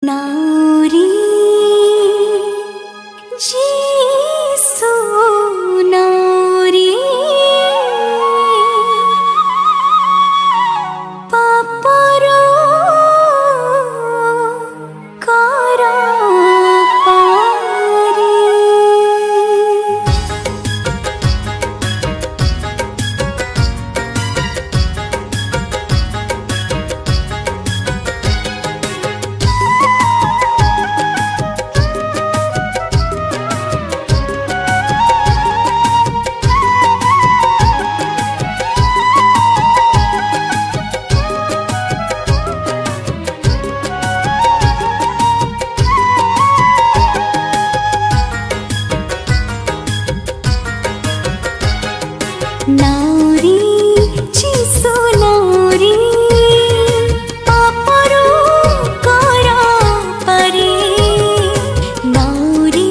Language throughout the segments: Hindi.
नारी जीसु नारी पापर करा पारी। नारी जीसु नारी पापर करा पारी। नारी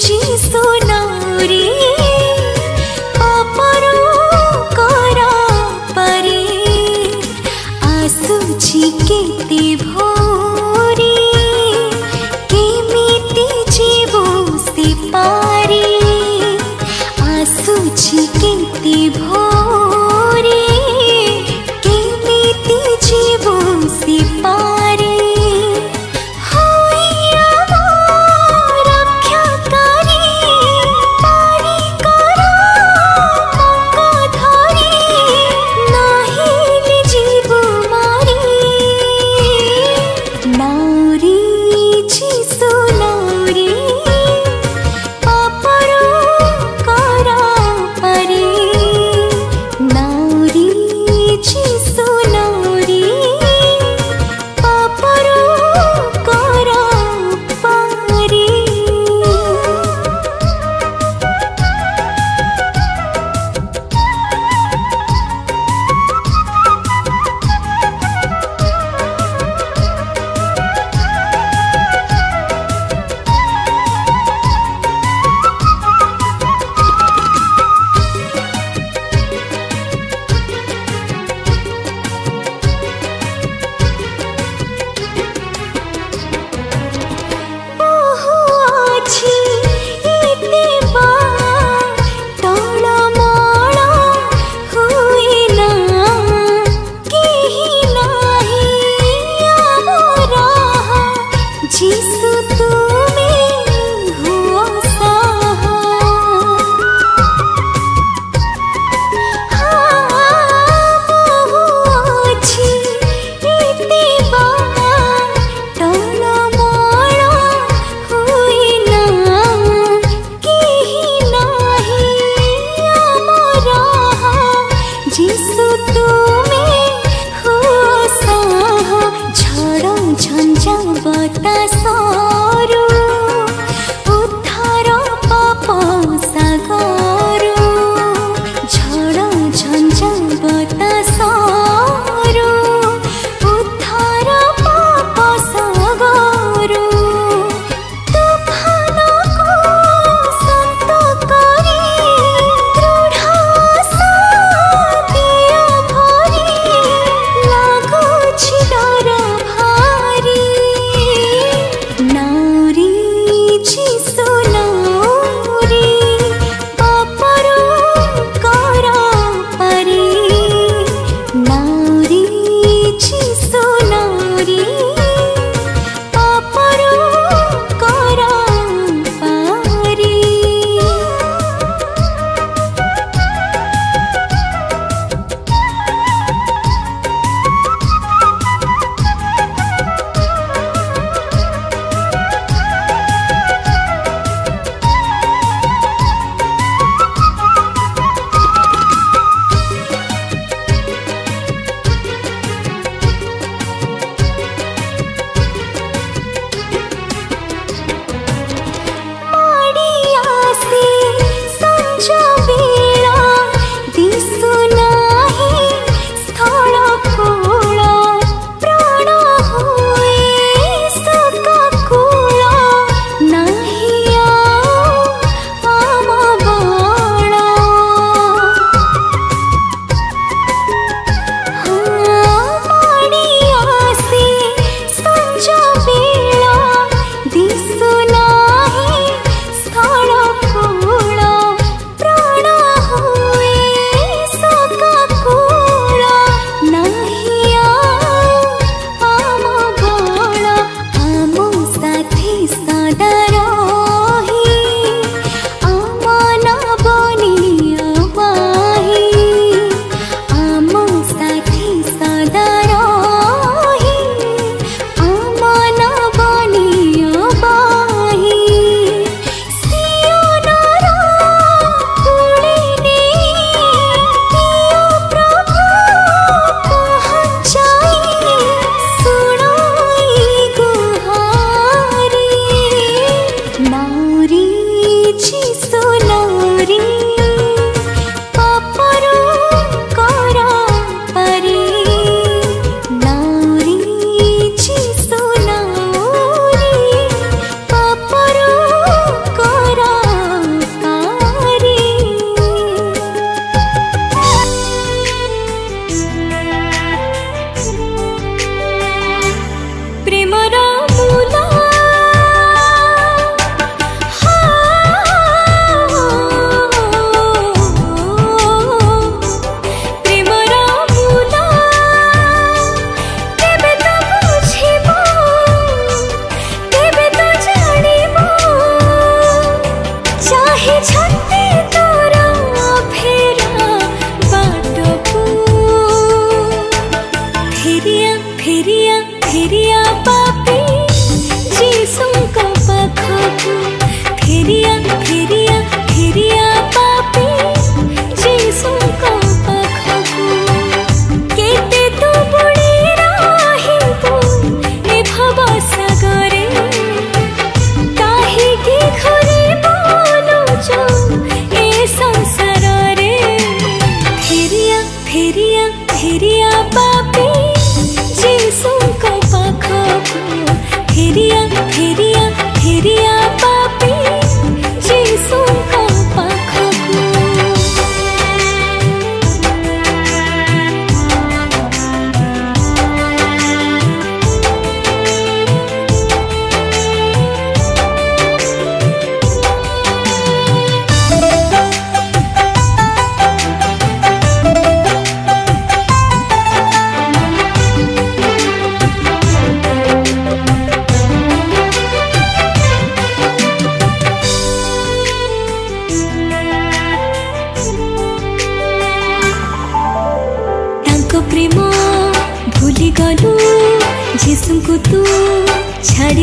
जीसु नारी पापर करा पारी। आसुछि केते भोरी केमिति जीवो से पारी। आसुछि केते भोरे केमिति जीवो से पारी। होइया मोर रक्षाकारी पारी करा मंग धरी। नाहिल जीवो मारी। नारी जीसु नारी पापर करा पारी। नारी जीसु नारी पापर करा पारी। जीसु तुमे हुओ सहा। बहु अछि एते टलमल हुइना केहि नाही हमरा। जीसु तुमे हुओ सहा। झड़ झंझा बतासरू उद्धार पाप सागरू। झड़ झंझा बतासरू उद्धार पाप सागरू। तूफान को शांत करी दृढ़ आशा दिया भरी। लाଗୁଛି डर भारी। ना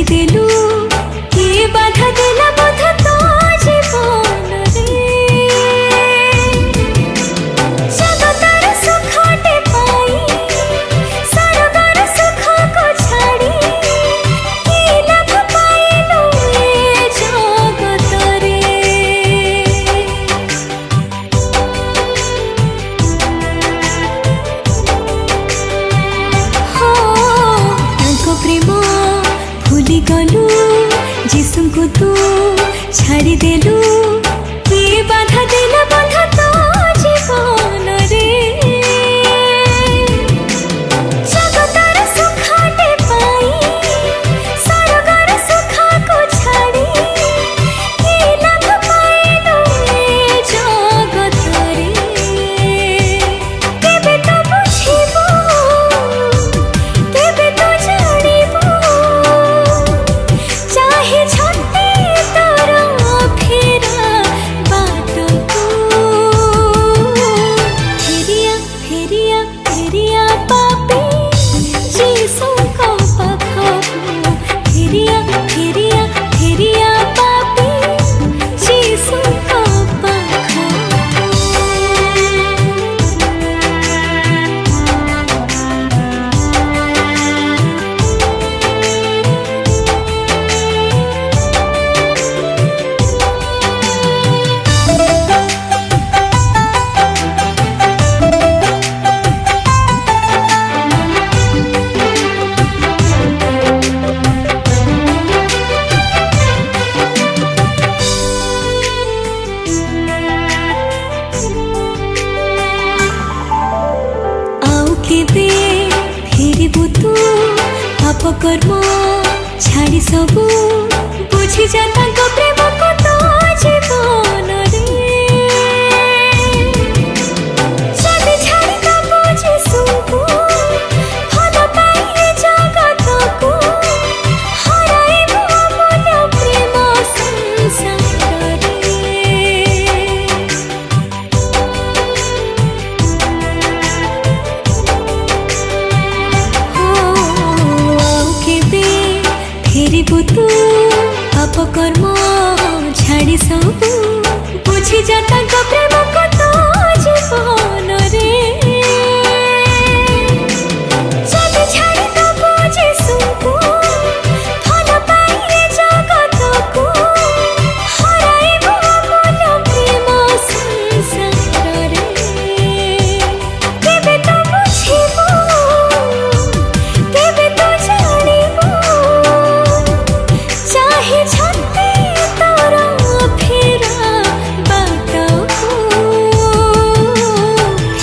छाड़देलु किए बाधा देला बोध तो जीवन रे जगतर सुखटे पाई सरगर सुख को छाड़ी कि लाभ पाइलु ए जगत रे हो तांको प्रेम भूली गलु जिसुको तू छाड़ी देलु किए बाधा देला बोध तो जीवन रे जगतर सुखटे पाई सरगर सुख को छाड़ी कि लाभ पाइलु ए जगत रे केबे तो बुझिबु केबे तो जानिबु चाहे छते तोर फेरा बाटको फेरिया फेरिया फेरिया पापी जीसुको पाखको फेरिया फेरिया फेरिया पापी जीसुको पाखको आउ केबे फेरिबु तू पाप कर्म छाड़ी सबु बुझी जा तांको प्रेम को तो जीवन रे जदि छाड़ी दबु जीसुको भल पाइले जगत को हराइबु अमूल्य प्रेम संसार रे आउ केबे फेरिबु तू पाप कर्म छाड़ी सबु बुझी जा तांको प्रेम को तो जीवन रे जदि छाड़ी दबु जीसुको भल पाइले जगत को हराइबु अमूल्य प्रेम संसार रे केबे तो बुझिबु केबे तो जानिबु चाहे छते तोर फेरा बाटको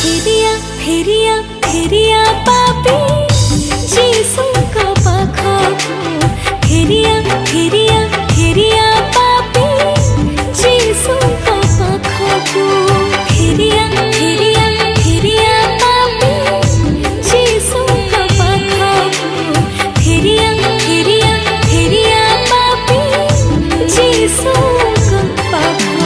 फेरिया फेरिया फेरिया पापी जीसुको पाखको फेरिया फेरिया फेरिया पापी जीसुको पाखको फेरिया फेरिया फेरिया पापी जीसुको पाखको फेरिया फेरिया फेरिया पापी जीसुको पाखको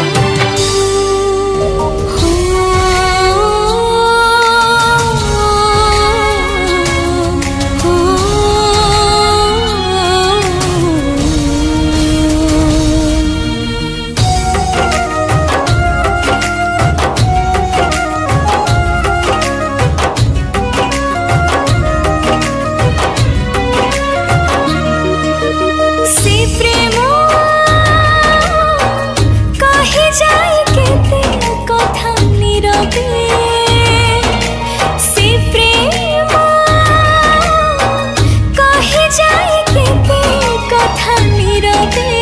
से प्रेम कहे जाए केते कथा नीरवे से प्रेम कहे जाए केते कथा नीरवे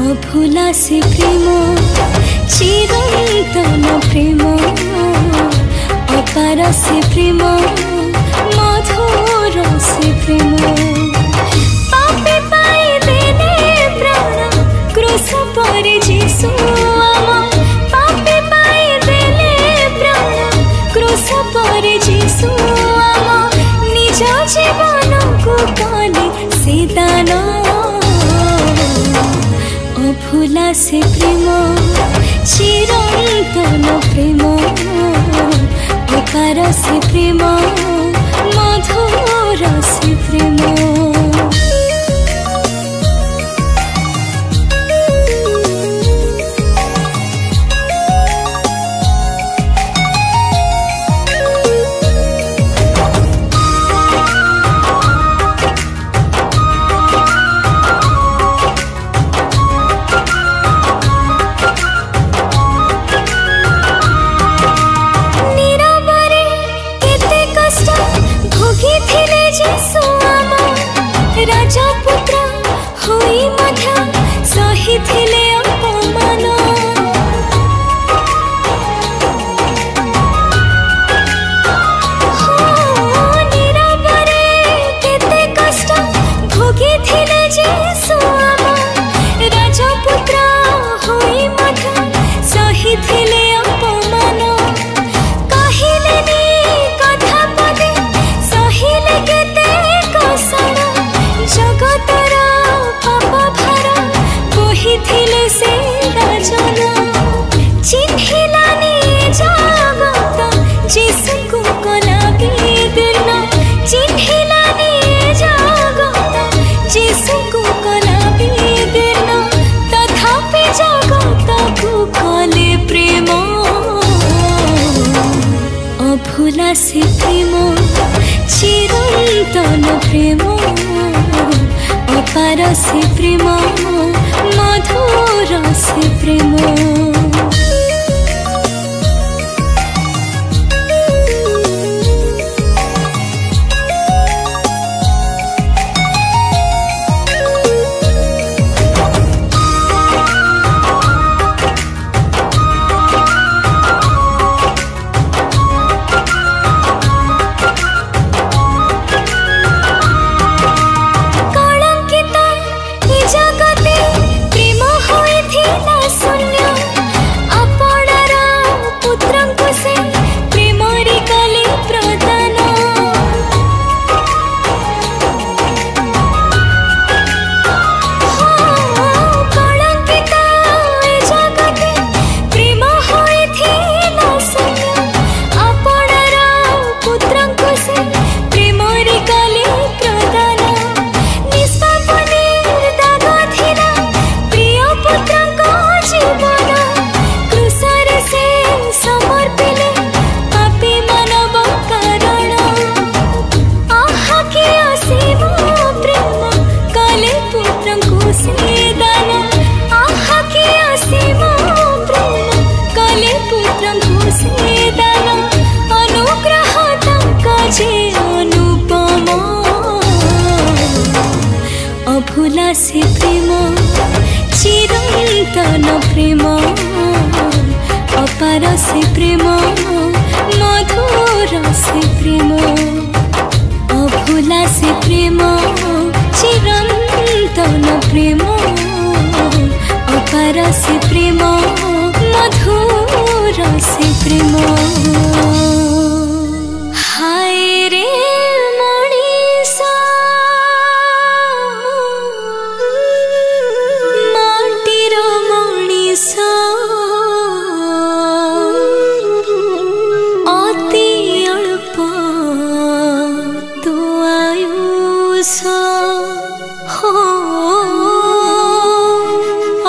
अभुला से प्रेम चिरंतन प्रेम अपार से प्रेम मधुर से प्रेम पापी पाई देले प्राण क्रूस पर जीसु आम पापी पाई देले प्राण क्रूस पर जीसु आम निज जीवन को कले से दान अभुला से प्रेम चिरंतन प्रेम अपार से प्रेम मधुर से प्रेम। राजपुत्र होई मध्य सही थिले अपमान नीरवरे केते कष्ट भोगी थिले जीसु आम राजपुत्र होई मध्य सही थिले अपमान कहिलेनी कथा पदे सहिले केते कषण जगतर पाप भार बोही थिले से राजन चिन्हिलानी जगत जीसुको कला विदीर्ण चिन्हिलानी जगत जीसुको कला विदीर्ण तथापि जगत को कले प्रेम अभुला से प्रेम चिरंतन प्रेम अपार से प्रेम मधुर से प्रेम अभुला से प्रेम चिरंतन प्रेम अपार से प्रेम मधुर से प्रेम अभुला से प्रेम चिरंतन प्रेम अपार से प्रेम मधुर से प्रेम हाय रे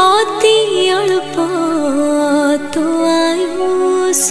अति अल्प तो आयुष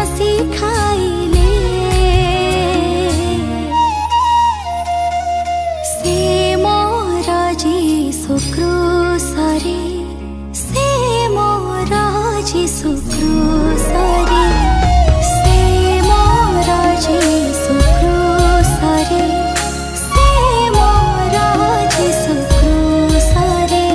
ଶିଖାଇଲେ ସେ ମୋର ଯୀଶୁ କ୍ରୁଶରେ ସେ ମୋର ଯୀଶୁ କ୍ରୁଶରେ ସେ ମୋର ଯୀଶୁ କ୍ରୁଶରେ ସେ ମୋର ଯୀଶୁ କ୍ରୁଶରେ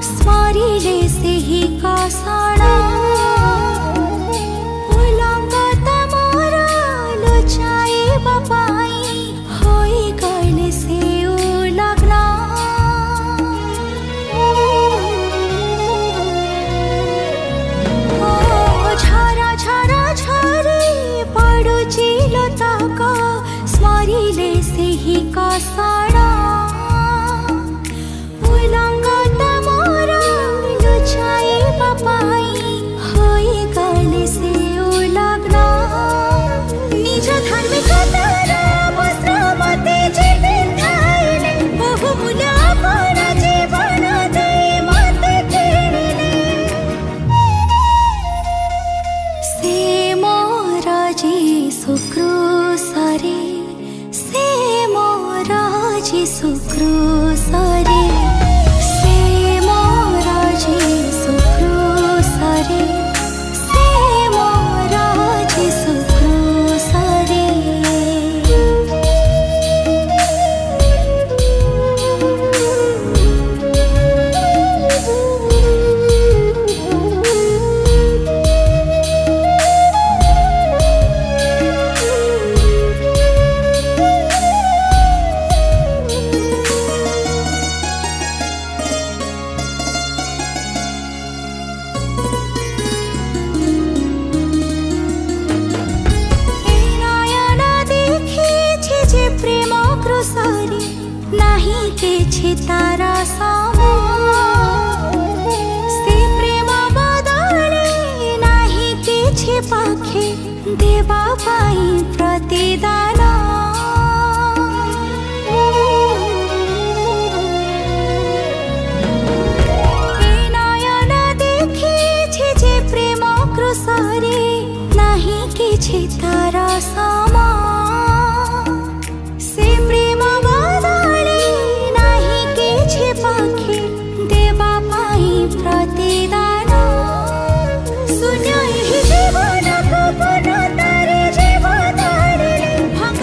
स्मरिले सेही कसण उलंगत मोर लुचाइबा पाई होई गइले से उलग्न ओ झरा झरा झरी पडुची लताक स्मरिले सेही कसण यीशु क्रूसरे से मोरा यीशु क्रूसरे से मोरा यीशु क्रूसरे नहीं के तारा सामो से प्रेम बदले नहीं के पाखे देवा पाई प्रतिदान नयन देखी जे प्रेम क्रूसरे नहीं के तारा सामो से प्रेम पाखे देवा पाई प्रतिदान शून्य ही जीवन को पुनः तारे जीवन धारिले भंग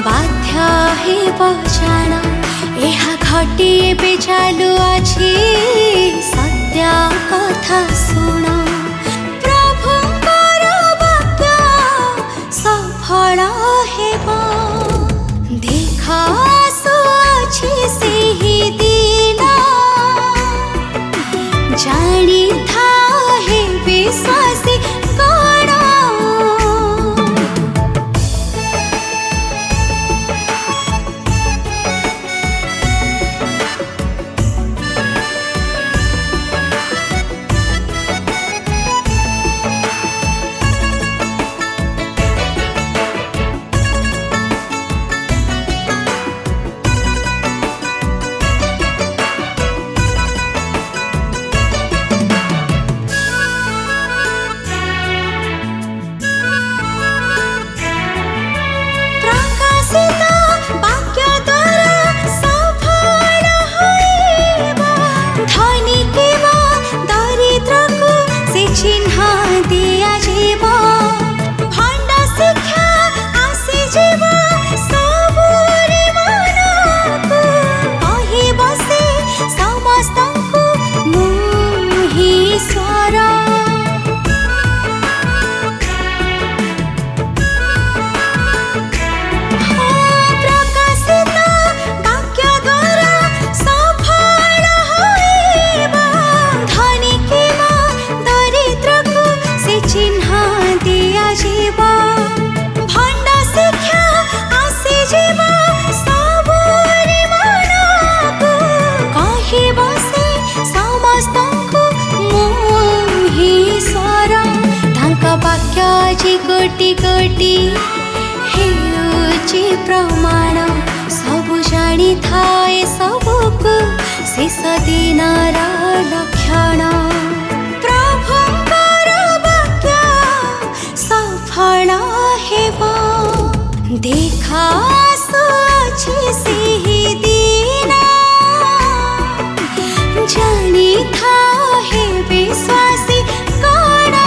बाध्य हेब जान एहा घटी एबे चालू अछि सत्य कथा सुन प्रभुंकर वाक्य सफल हेब देखा आसुअछि सेहि दिन जानी था हे विश्वासी कण कोटि कोटि हेउछि प्रमाण सबु जानी थाए सबुकु शेष दिनर लक्षण प्रभुंकर वाक्य सफल हेब देखा आसुअछि सेहि दिन जानी था हे विश्वासी कण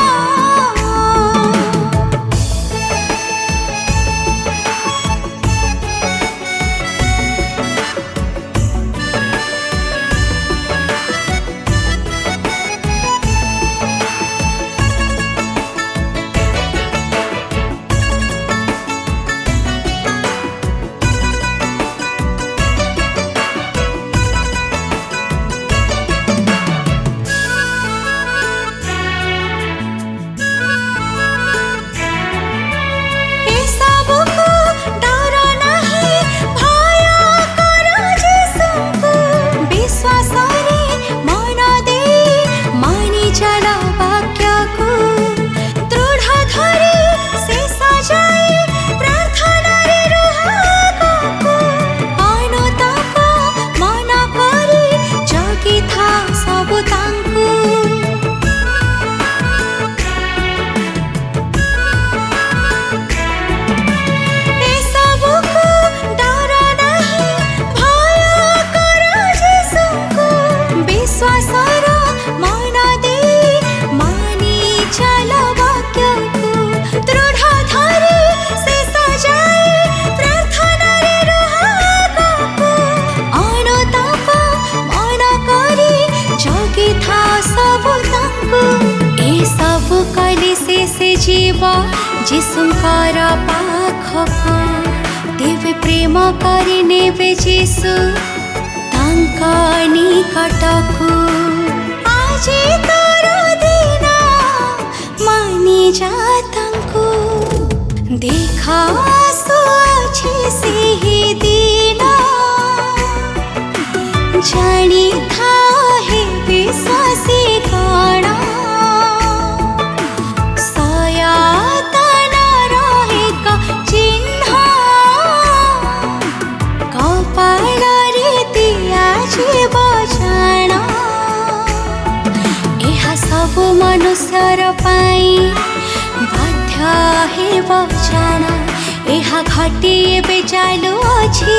जीव जीशुंकर पाखको तेबे प्रेम करि नेबे जीशु तांक निकटको आजी तोर दिन मानि जा तांको देखा आसुअछि सेहि दिन जानी था हे विश्वासी कण सबु मनुष्यर पाई बाध्य हेब जान एहा घटी एबे चालू अछि